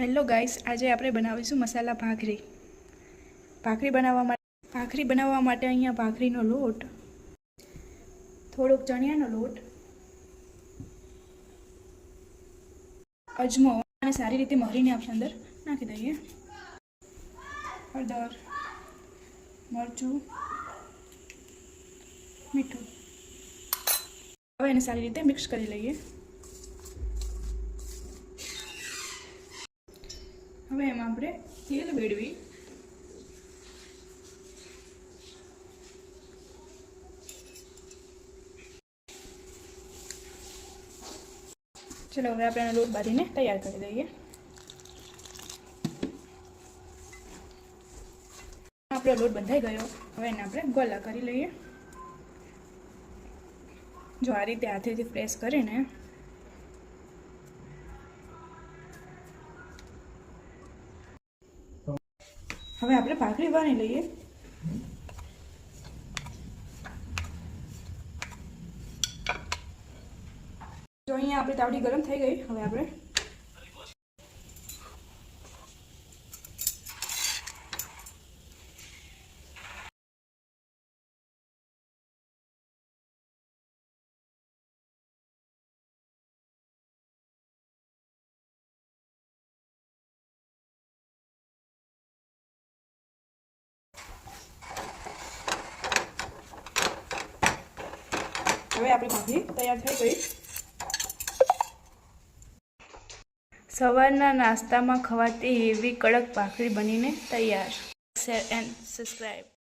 Hello guys, આજે આપણે બનાવીશું મસાલા ભાખરી. ભાખરી બનાવવા માટે અહીંયા ભાખરીનો લોટ, થોડોક ચણિયાનો લોટ, અજમો અને સારી રીતે મરીને આપણે અંદર નાખી દઈએ. હળદર, મરચું, મીઠું. હવે એને સારી રીતે મિક્સ કરી લઈએ. હવે એમાં આપણે તેલ વેડવી ચલો હવે આપણે લોટ બાંધીને તૈયાર કરી દઈએ. આપણો લોટ બંધાઈ ગયો. હવે એને આપણે ગોલા કરી લઈએ. જો આ રીતે હાથેથી પ્રેસ કરીને હવે આપણે ભાખરી વણી લઈએ. જો અહીંયા આપણી તાવડી ગરમ થઈ ગઈ. હવે આપણે ભાખરી તૈયાર થઈ ગઈ. સવારના નાસ્તામાં ખવાતી એવી કડક ભાખરી બનીને તૈયાર. Share and subscribe.